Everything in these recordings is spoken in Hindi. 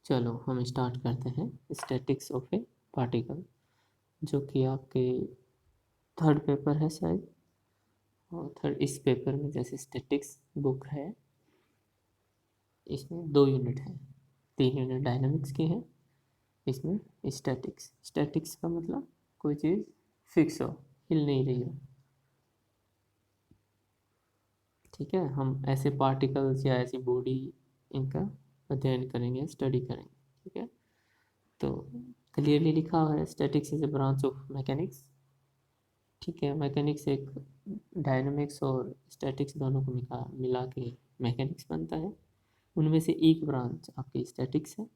चलो हम स्टार्ट करते हैं स्टैटिक्स ऑफ ए पार्टिकल, जो कि आपके थर्ड पेपर है शायद। और थर्ड इस पेपर में जैसे स्टैटिक्स बुक है, इसमें 2 यूनिट है, 3 यूनिट डायनामिक्स की है, इसमें स्टैटिक्स। स्टैटिक्स का मतलब कोई चीज़ फिक्स हो, हिल नहीं रही हो। ठीक है, हम ऐसे पार्टिकल्स या ऐसी बॉडी, इनका अध्ययन करेंगे, स्टडी करेंगे। ठीक है, तो क्लियरली लिखा हुआ है statics is a branch of mechanics. ठीक है, मैकेनिक्स एक डायनामिक्स और स्टैटिक्स दोनों को मिला के मैकेनिक्स बनता है। उनमें से एक ब्रांच आपकी स्टैटिक्स है।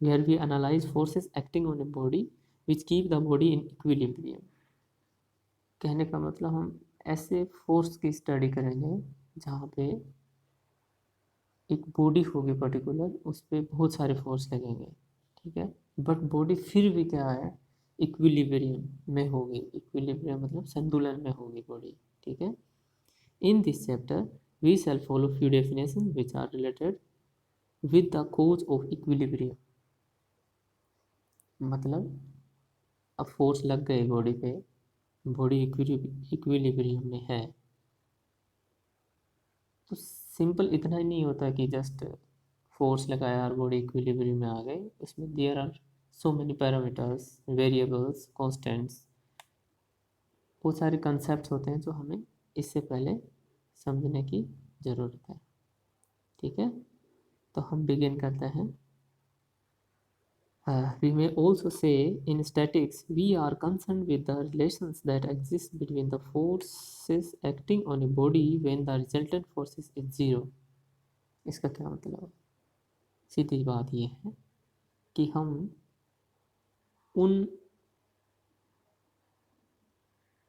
Where we analyse forces acting on a body which keep the body in equilibrium. कहने का मतलब हम ऐसे फोर्स की स्टडी करेंगे जहाँ पे एक बॉडी होगी पर्टिकुलर, उस पर बहुत सारे फोर्स लगेंगे। ठीक है, बट बॉडी फिर भी क्या है, इक्विलिब्रियम में होगी। इक्विलिब्रियम मतलब संतुलन में होगी बॉडी। ठीक है, in this chapter we shall follow few definition which are related with the cause of equilibrium. मतलब अब फोर्स लग गए बॉडी पे, बॉडी इक्विलिब्रियम में है, तो सिंपल इतना ही नहीं होता कि जस्ट फोर्स लगाया और बॉडी इक्विलिब्रियम में आ गई। उसमें there are so many parameters, variables, constants, बहुत सारे कंसेप्ट होते हैं जो हमें इससे पहले समझने की ज़रूरत है। ठीक है, तो हम बिगिन करते हैं। We may also say in statics we are concerned with the relations that exist between the forces acting on a body when the resultant forces is zero। इसका क्या मतलब है? सीधी बात ये है कि हम उन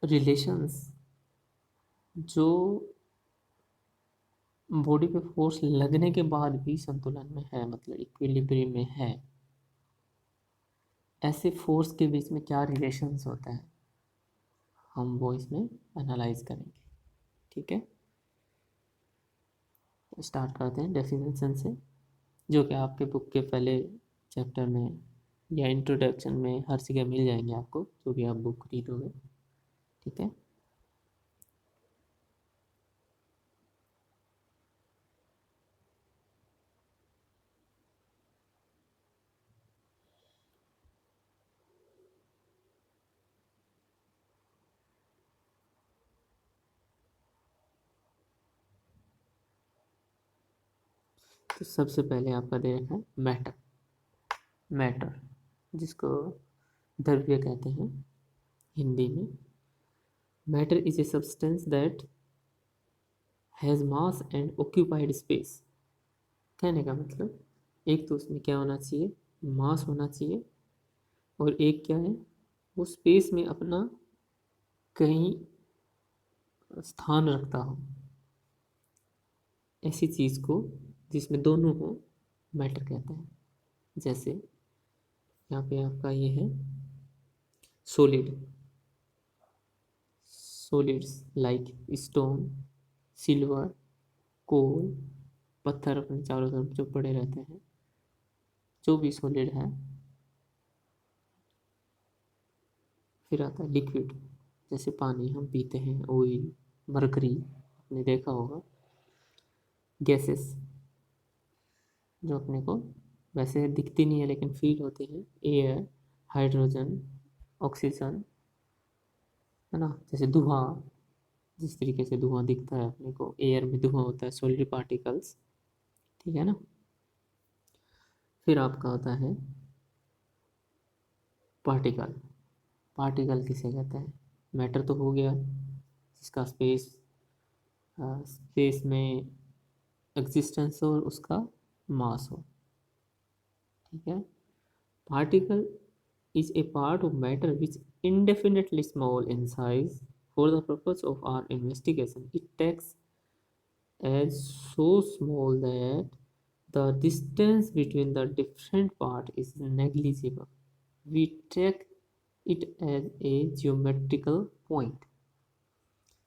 रिलेशंस जो बॉडी पे फोर्स लगने के बाद भी संतुलन में है, मतलब इक्विलिब्रियम में है, ऐसे फोर्स के बीच में क्या रिलेशंस होता है, हम वो इसमें एनालाइज करेंगे। ठीक है, स्टार्ट करते हैं डेफिनेशन से, जो कि आपके बुक के पहले चैप्टर में या इंट्रोडक्शन में हर जगह मिल जाएंगे आपको, जो भी आप बुक रीडोगे। ठीक है, तो सबसे पहले आपका दे रखा है मैटर। मैटर जिसको द्रव्य कहते हैं हिंदी में। Matter is a substance that has mass and occupied space. कहने का मतलब एक तो उसमें क्या होना चाहिए, मास होना चाहिए, और एक क्या है, वो स्पेस में अपना कहीं स्थान रखता हो। ऐसी चीज़ को जिसमें दोनों हो, मैटर कहते हैं। जैसे यहाँ पे आपका ये है solid, solids like stone, silver, coal, पत्थर अपने चारों तरफ जो पड़े रहते हैं, जो भी सॉलिड है। फिर आता है लिक्विड, जैसे पानी हम पीते हैं, ऑयल, मरकरी आपने देखा होगा। गैसेस जो अपने को वैसे दिखती नहीं है लेकिन फील होती है, एयर, हाइड्रोजन, ऑक्सीजन, है ना। जैसे धुआं, जिस तरीके से धुआं दिखता है अपने को, एयर में धुआं होता है, सॉलिड पार्टिकल्स। ठीक है ना। फिर आपका आता है पार्टिकल। पार्टिकल किसे कहते हैं, मैटर तो हो गया जिसका स्पेस में एग्जिस्टेंस हो और उसका मास हो। ठीक है, particle is a part of matter which indefinitely small in size. For the purpose of our investigation, it takes as so small that the distance between the different part is negligible. We take it as a geometrical point।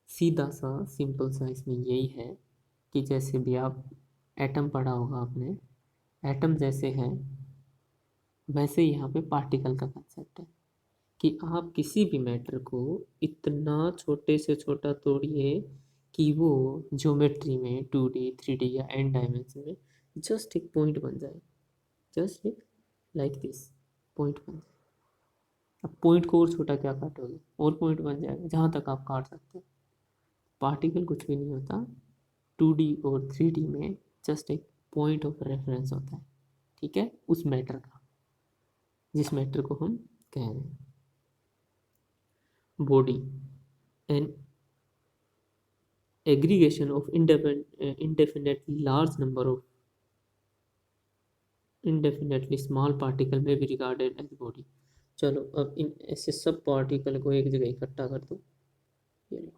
सीधा सा सिंपल सा इसमें यही है कि जैसे भी आप एटम पढ़ा होगा आपने, एटम जैसे हैं वैसे यहाँ पे पार्टिकल का कंसेप्ट है कि आप किसी भी मैटर को इतना छोटे से छोटा तोड़िए कि वो ज्योमेट्री में 2D 3D या n डायमेंशन में जस्ट एक पॉइंट बन जाए, जस्ट एक लाइक दिस पॉइंट बन जाए। अब पॉइंट को और छोटा क्या काटोगे, और पॉइंट बन जाएगा जहाँ तक आप काट सकते हो। पार्टिकल कुछ भी नहीं होता, 2D और 3D में जस्ट एक पॉइंट ऑफ रेफरेंस होता है, ठीक है, उस मैटर का, जिस मैटर को हम कह रहे हैं। Body an aggregation of indefinitely large number of indefinitely small particle may be regarded as body। चलो अब इन ऐसे सब पार्टिकल को एक जगह इकट्ठा कर दो, ये लो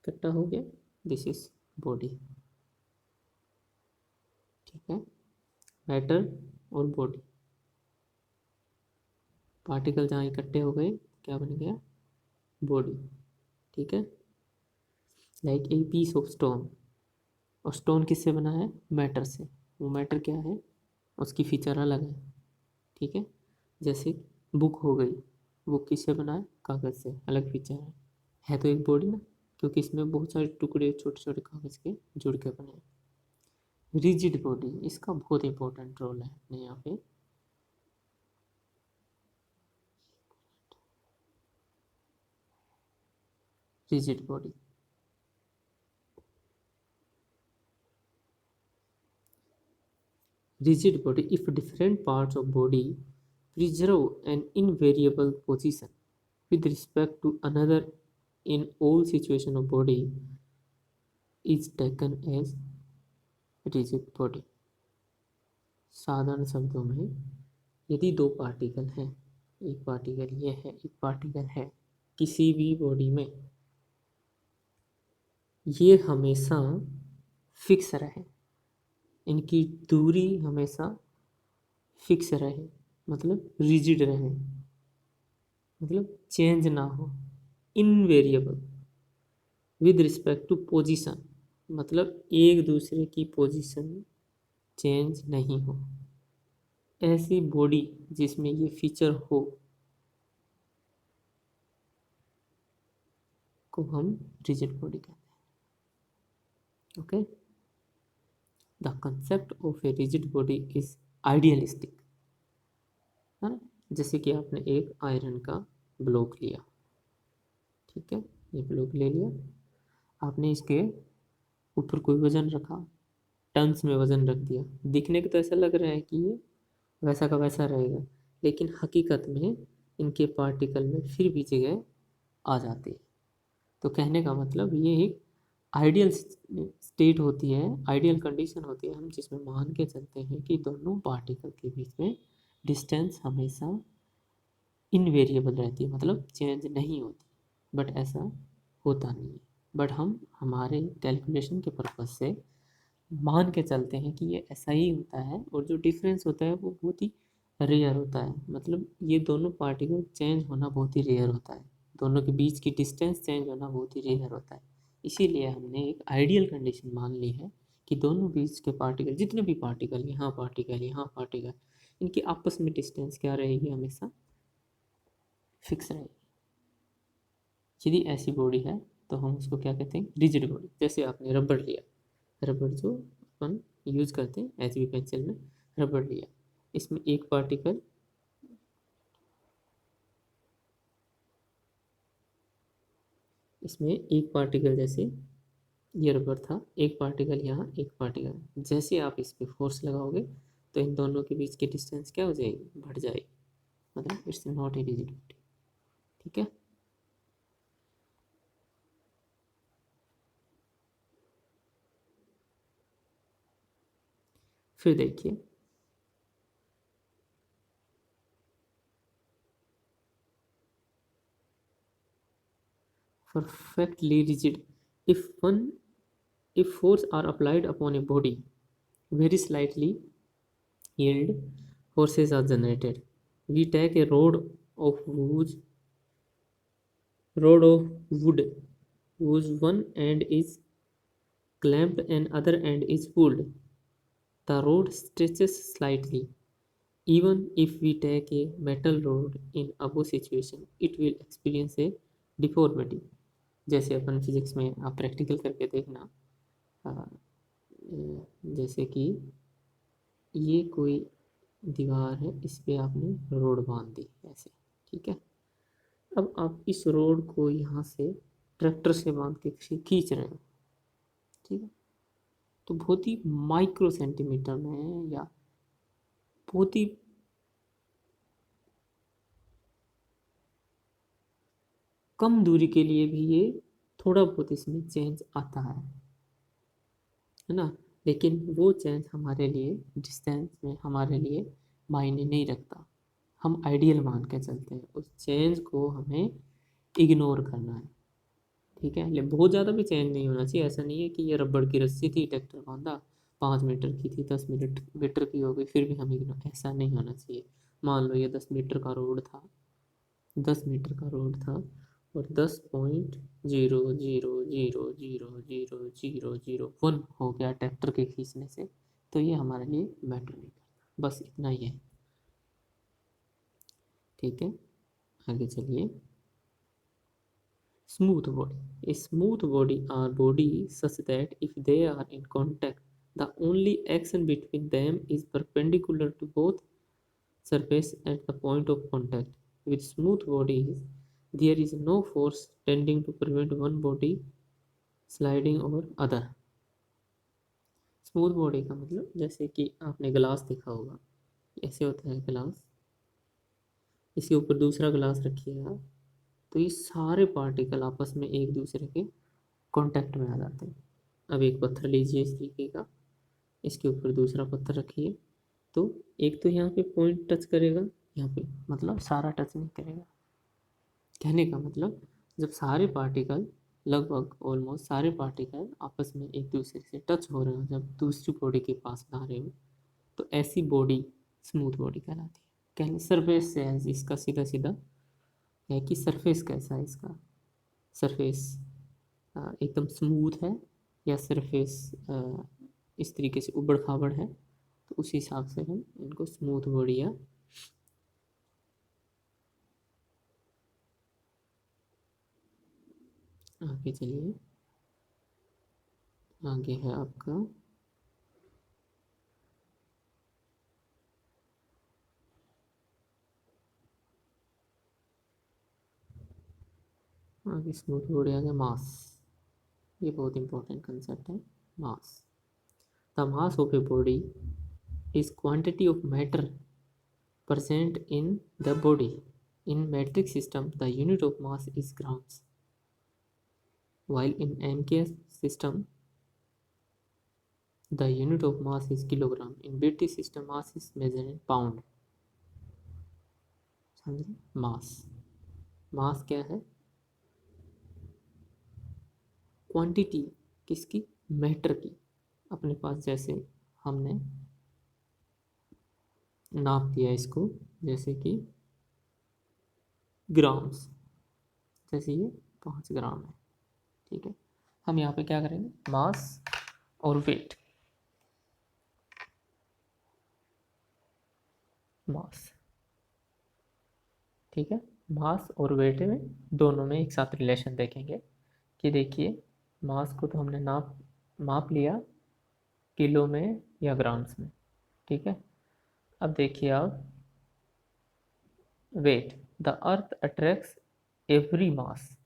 इकट्ठा हो गया, दिस इज बॉडी, ठीक है। मैटर और बॉडी पार्टिकल जहाँ इकट्ठे हो गए क्या बन गया, बॉडी, ठीक है। Like a piece of stone, और स्टोन किससे बना है, मैटर से, वो मैटर क्या है, उसकी फीचर अलग है, ठीक है। जैसे बुक हो गई, बुक किससे बना है, कागज़ से, अलग फीचर है तो एक बॉडी ना, क्योंकि इसमें बहुत सारे टुकड़े छोटे छोटे कागज़ के जुड़ के बने हैं। रिजिड बॉडी, इसका बहुत इंपॉर्टेंट रोल है अपने यहाँ पे। Rigid body, rigid body if different parts of body preserve an invariable position with respect to another in all situation of body is taken as rigid body। साधारण शब्दों में यदि दो पार्टिकल हैं, एक पार्टिकल ये है, एक पार्टिकल है, किसी भी बॉडी में, ये हमेशा फिक्स रहे, इनकी दूरी हमेशा फिक्स रहे, मतलब रिजिड रहे, मतलब चेंज ना हो। Invariable with respect to position, मतलब एक दूसरे की पोजीशन चेंज नहीं हो। ऐसी बॉडी जिसमें ये फीचर हो को हम रिजिड बॉडी कहते हैं, okay. The concept of a rigid body is idealistic, है ना। जैसे कि आपने एक आयरन का ब्लॉक लिया, ठीक है, ये ब्लॉक ले लिया आपने, इसके ऊपर कोई वजन रखा, टन्स में वजन रख दिया, दिखने को तो ऐसा लग रहा है कि ये वैसा का वैसा रहेगा, लेकिन हकीकत में इनके पार्टिकल में फिर भी जगह आ जाती है। तो कहने का मतलब ये एक आइडियल स्टेट होती है, आइडियल कंडीशन होती है, हम जिसमें मान के चलते हैं कि दोनों पार्टिकल के बीच में डिस्टेंस हमेशा इनवेरिएबल रहती है, मतलब चेंज नहीं होती। बट ऐसा होता नहीं है, बट हम हमारे कैलकुलेशन के पर्पज से मान के चलते हैं कि ये ऐसा ही होता है, और जो डिफरेंस होता है वो बहुत ही रेयर होता है, मतलब ये दोनों पार्टिकल चेंज होना बहुत ही रेयर होता है, दोनों के बीच की डिस्टेंस चेंज होना बहुत ही रेयर होता है। इसीलिए हमने एक आइडियल कंडीशन मान ली है कि दोनों बीच के पार्टिकल, जितने भी पार्टिकल, यहाँ पार्टिकल यहाँ पार्टिकल, इनकी आपस में डिस्टेंस क्या रहेगी, हमेशा फिक्स रहेगी। यदि ऐसी बॉडी है तो हम उसको क्या कहते हैं, रिजिड बॉडी। जैसे आपने रबड़ लिया, रबड़ जो अपन यूज करते हैं एच बी पेंसिल में, रबड़ लिया, इसमें एक पार्टिकल, इसमें एक पार्टिकल, जैसे ये रबड़ था, एक पार्टिकल यहाँ, एक पार्टिकल, जैसे आप इस पर फोर्स लगाओगे तो इन दोनों के बीच की डिस्टेंस क्या हो जाएगी, बढ़ जाएगी, मतलब it's not a rigid body, ठीक है। फिर देखिए, perfectly rigid if one if force are applied upon a body very slightly yield forces are generated। We take a rod of wood whose one end is clamped and other end is pulled। The road stretches slightly even if we take a metal rod in above situation it will experience a deformity। जैसे अपन फिजिक्स में आप प्रैक्टिकल करके देखना, जैसे कि ये कोई दीवार है, इस पे आपने रोड बांध दी ऐसे, ठीक है। अब आप इस रोड को यहाँ से ट्रैक्टर से बांध के खींच रहे हो, ठीक है। तो बहुत ही माइक्रो सेंटीमीटर में या बहुत ही कम दूरी के लिए भी ये थोड़ा बहुत इसमें चेंज आता है ना। लेकिन वो चेंज हमारे लिए डिस्टेंस में हमारे लिए मायने नहीं रखता। हम आइडियल मान के चलते हैं, उस चेंज को हमें इग्नोर करना है, ठीक है। लेकिन बहुत ज़्यादा भी चेंज नहीं होना चाहिए। ऐसा नहीं है कि ये रबड़ की रस्सी थी, ट्रैक्टर बांधा, 5 मीटर की थी, 10 मीटर की हो गई, फिर भी हम इग्नोर, ऐसा नहीं होना चाहिए। मान लो ये 10 मीटर का रोड था, 10 मीटर का रोड था और 10.00000001 हो गया ट्रैक्टर के खींचने से, तो ये हमारे लिए मैटर नहीं करता। बस इतना ही है, ठीक है। आगे चलिए। Smooth body, a smooth body are body such that if they are in contact the only action between them is perpendicular to both surface at the point of contact. With smooth bodies, there is no force tending to prevent one body sliding over other. Smooth body का मतलब जैसे कि आपने ग्लास देखा होगा, ऐसे होता है ग्लास, इसके ऊपर दूसरा ग्लास रखिएगा तो ये सारे पार्टिकल आपस में एक दूसरे के कांटेक्ट में आ जाते हैं। अब एक पत्थर लीजिए इस तरीके का, इसके ऊपर दूसरा पत्थर रखिए, तो एक तो यहाँ पे पॉइंट टच करेगा, यहाँ पे मतलब सारा टच नहीं करेगा। कहने का मतलब जब सारे पार्टिकल, लगभग ऑलमोस्ट सारे पार्टिकल आपस में एक दूसरे से टच हो रहे हो, जब दूसरी बॉडी के पास ला रहे हो, तो ऐसी बॉडी स्मूथ बॉडी कहलाती है। कहने सरफेस से है इसका सीधा सीधा है कि सरफेस कैसा है इसका, सरफेस एकदम स्मूथ है या सरफेस इस तरीके से उबड़ खाबड़ है, तो उस हिसाब से हम इनको स्मूथ बॉडी या आगे चलिए। आगे है आपका आगे स्मूथ बॉडी आ गया मास। ये बहुत इंपॉर्टेंट कंसेप्ट है, mass. The mass of a body is quantity of matter present in the body. In metric system, the unit of mass is grams, while in MKS system, the unit of mass is kilogram. In BT system, mass is measured in pound. समझे? मास, मास क्या है? क्वांटिटी किसकी? मैटर की। अपने पास जैसे हमने नाप दिया इसको, जैसे कि ग्राम्स, जैसे ये 5 ग्राम है, ठीक है। हम यहाँ पे क्या करेंगे? मास और वेट, मास, ठीक है। मास और वेट में दोनों में एक साथ रिलेशन देखेंगे कि देखिए मास को तो हमने माप लिया किलो में या ग्राम्स में, ठीक है। अब देखिए आप weight, the earth attracts every mass,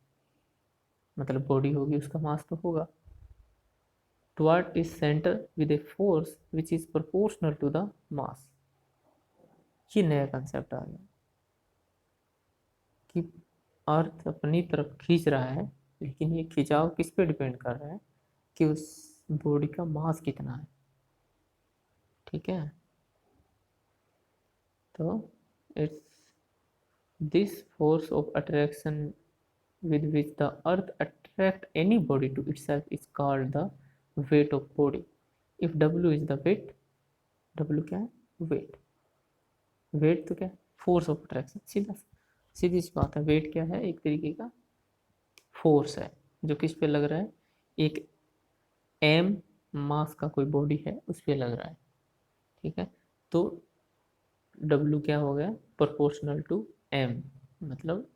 मतलब बॉडी होगी उसका मास तो होगा, टुवर्ड इस centre with a force which is proportional to the mass. ये नया कंसेप्ट आ गया कि अर्थ अपनी तरफ खींच रहा है, लेकिन ये खिंचाव किस पे डिपेंड कर रहा है कि उस बॉडी का मास कितना है, ठीक है। तो it's this force of attraction with which the earth attract any body to itself is called the weight of body. If W is the weight, W क्या है? weight, weight तो क्या है? force of attraction। सीधी सी बात है, weight क्या है? एक तरीके का फोर्स है जो किस पे लग रहा है? एक एम मास का कोई बॉडी है उस पे लग रहा है, ठीक है। तो W क्या हो गया, प्रोपोर्शनल टू M, मतलब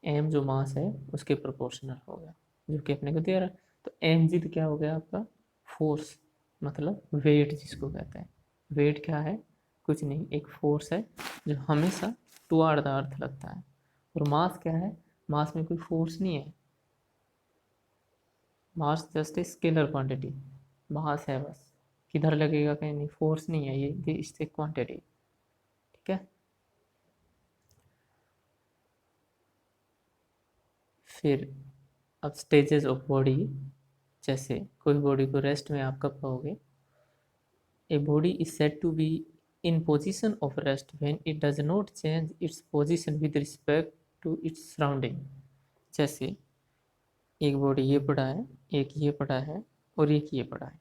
M जो मास है उसके प्रोपोर्शनल हो गया, जो कि अपने को दे रहा है। तो mg तो क्या हो गया आपका, फोर्स, मतलब वेट जिसको कहते हैं। वेट क्या है, कुछ नहीं, एक फोर्स है जो हमेशा टुवार्ड द अर्थ लगता है। और मास क्या है, मास में कोई फोर्स नहीं है, मास जस्ट ए स्केलर क्वांटिटी, मास है बस, किधर लगेगा कहीं नहीं, फोर्स नहीं है, ये इससे क्वांटिटी, ठीक है। फिर अब स्टेजेस ऑफ बॉडी, जैसे कोई बॉडी को रेस्ट में आप कब पाओगे, a body is said to be in position of rest when it does not change its position with respect to its surrounding. जैसे एक बॉडी ये पड़ा है, एक ये पड़ा है, और एक ये पड़ा है,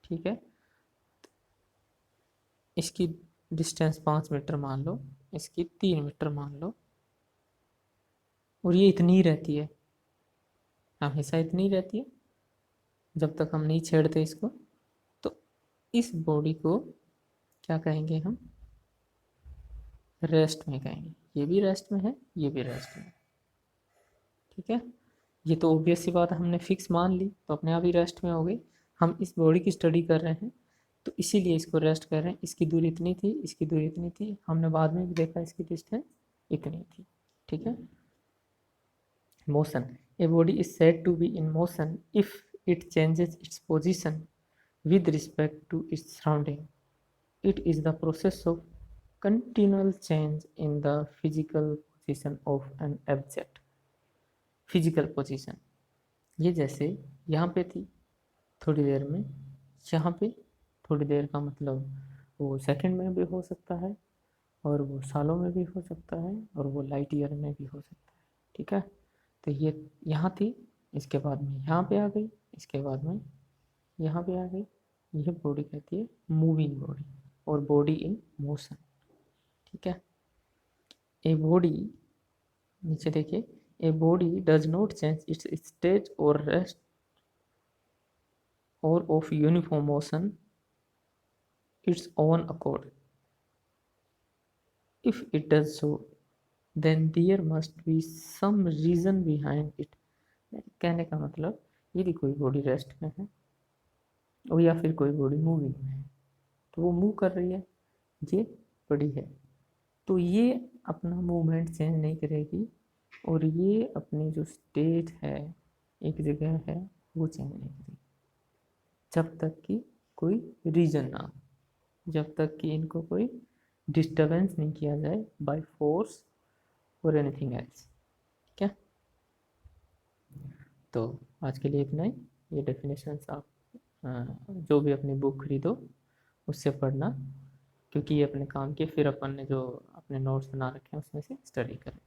ठीक है। इसकी डिस्टेंस 5 मीटर मान लो, इसकी 3 मीटर मान लो, और ये इतनी ही रहती है, हमेशा इतनी ही रहती है जब तक हम नहीं छेड़ते इसको। तो इस बॉडी को क्या कहेंगे हम, रेस्ट में कहेंगे। ये भी रेस्ट में है, ये भी रेस्ट में, ठीक है। ये तो ऑब्वियस सी बात है, हमने फिक्स मान ली तो अपने आप ही रेस्ट में हो गई। हम इस बॉडी की स्टडी कर रहे हैं तो इसीलिए इसको रेस्ट कर रहे हैं। इसकी दूरी इतनी थी, इसकी दूरी इतनी थी, हमने बाद में भी देखा इसकी डिस्टेंस इतनी थी, ठीक है। Motion, a body is said to be in motion if it changes its position with respect to its surrounding. It is the process of continual change in the physical position of an object. Physical position, ये जैसे यहाँ पे थी थोड़ी देर में, यहाँ पे थोड़ी देर का मतलब वो सेकंड में भी हो सकता है, और वो सालों में भी हो सकता है, और वो लाइट ईयर में भी हो सकता है, ठीक है। तो ये यहाँ थी, इसके बाद में यहाँ पे आ गई, इसके बाद में यहाँ पे आ गई। यह बॉडी कहती है मूविंग बॉडी, और बॉडी इन मोशन, ठीक है। ए बॉडी, नीचे देखिए, a body does not change its state or rest or of uniform motion its own accord. If it does so then there must be some reason behind it. कहने का मतलब, यदि कोई बॉडी रेस्ट में है और या फिर कोई बॉडी मूविंग में है, तो वो मूव कर रही है, ये पड़ी है, तो ये अपना मूवमेंट चेंज नहीं करेगी, और ये अपनी जो स्टेट है, एक जगह है, वो चेंज नहीं करेगी जब तक कि कोई रीजन ना हो, जब तक कि इनको कोई डिस्टर्बेंस नहीं किया जाए बाय फोर्स और एनीथिंग एल्स, ठीक है। तो आज के लिए इतना ही। ये डेफिनेशंस आप जो भी अपनी बुक खरीदो उससे पढ़ना, क्योंकि ये अपने काम के, फिर अपन ने जो अपने नोट्स बना रखे हैं उसमें से स्टडी करें।